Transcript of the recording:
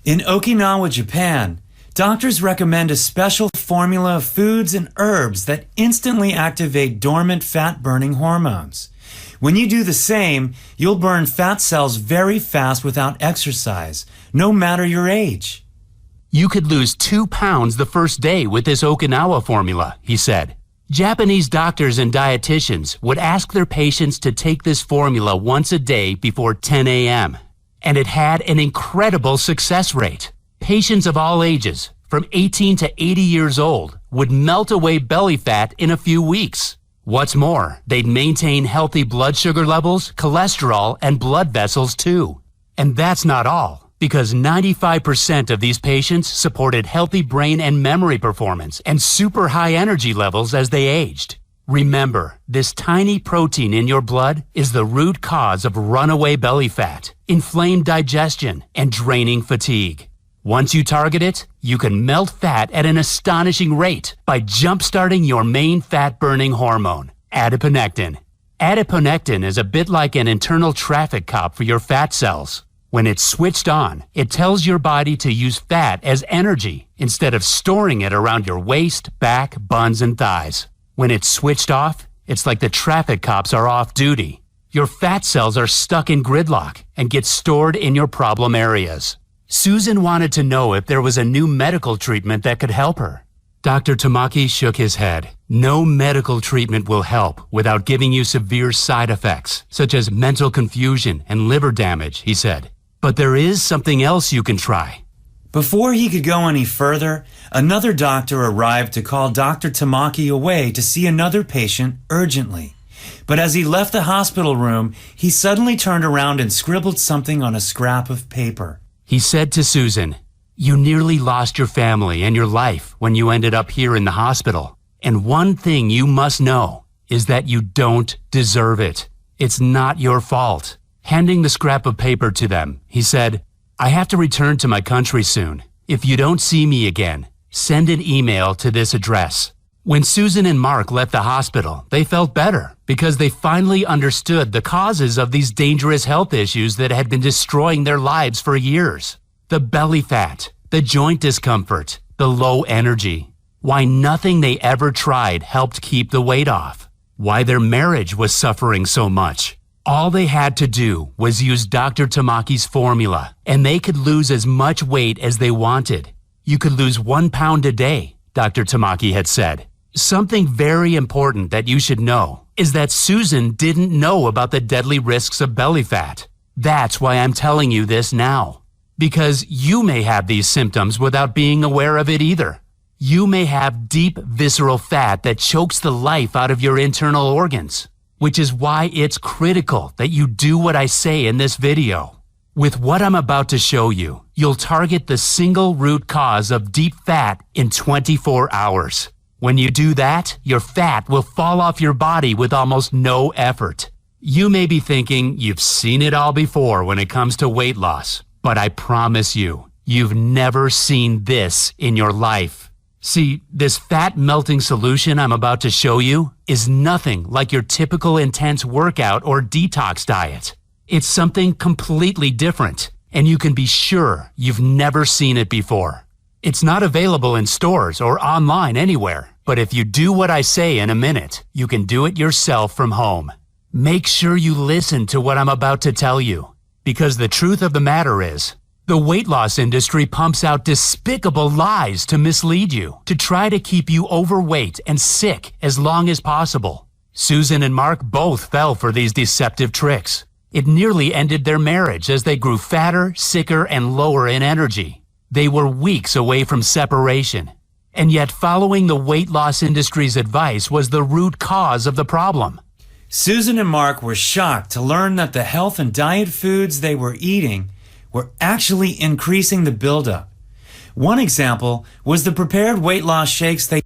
In Okinawa, Japan, doctors recommend a special formula of foods and herbs that instantly activate dormant fat-burning hormones. When you do the same, you'll burn fat cells very fast without exercise, no matter your age. You could lose 2 pounds the first day with this Okinawa formula, he said. Japanese doctors and dietitians would ask their patients to take this formula once a day before 10 a.m. And it had an incredible success rate. Patients of all ages, from 18 to 80 years old, would melt away belly fat in a few weeks. What's more, they'd maintain healthy blood sugar levels, cholesterol, and blood vessels too. And that's not all, because 95% of these patients supported healthy brain and memory performance and super high energy levels as they aged. Remember, this tiny protein in your blood is the root cause of runaway belly fat, inflamed digestion, and draining fatigue. Once you target it, you can melt fat at an astonishing rate by jump-starting your main fat-burning hormone, adiponectin. Adiponectin is a bit like an internal traffic cop for your fat cells. When it's switched on, it tells your body to use fat as energy instead of storing it around your waist, back, buns, and thighs. When it's switched off, it's like the traffic cops are off duty. Your fat cells are stuck in gridlock and get stored in your problem areas. Susan wanted to know if there was a new medical treatment that could help her. Dr. Tamaki shook his head. No medical treatment will help without giving you severe side effects, such as mental confusion and liver damage, he said. But there is something else you can try. Before he could go any further, another doctor arrived to call Dr. Tamaki away to see another patient urgently. But as he left the hospital room, he suddenly turned around and scribbled something on a scrap of paper. He said to Susan, "You nearly lost your family and your life when you ended up here in the hospital. And one thing you must know is that you don't deserve it. It's not your fault." Handing the scrap of paper to them, he said, "I have to return to my country soon. If you don't see me again, send an email to this address." When Susan and Mark left the hospital, they felt better because they finally understood the causes of these dangerous health issues that had been destroying their lives for years. The belly fat, the joint discomfort, the low energy. Why nothing they ever tried helped keep the weight off. Why their marriage was suffering so much. All they had to do was use Dr. Tamaki's formula, and they could lose as much weight as they wanted. You could lose 1 pound a day, Dr. Tamaki had said. Something very important that you should know is that Susan didn't know about the deadly risks of belly fat. That's why I'm telling you this now. Because you may have these symptoms without being aware of it either. You may have deep visceral fat that chokes the life out of your internal organs, which is why it's critical that you do what I say in this video. With what I'm about to show you, you'll target the single root cause of deep fat in 24 hours. When you do that, your fat will fall off your body with almost no effort. You may be thinking you've seen it all before when it comes to weight loss, but I promise you, you've never seen this in your life. See, this fat melting solution I'm about to show you is nothing like your typical intense workout or detox diet. It's something completely different, and you can be sure you've never seen it before. It's not available in stores or online anywhere, but if you do what I say in a minute, you can do it yourself from home. Make sure you listen to what I'm about to tell you, because the truth of the matter is, the weight loss industry pumps out despicable lies to mislead you, to try to keep you overweight and sick as long as possible. Susan and Mark both fell for these deceptive tricks. It nearly ended their marriage as they grew fatter, sicker, and lower in energy. They were weeks away from separation. And yet following the weight loss industry's advice was the root cause of the problem. Susan and Mark were shocked to learn that the health and diet foods they were eating were actually increasing the buildup. One example was the prepared weight loss shakes they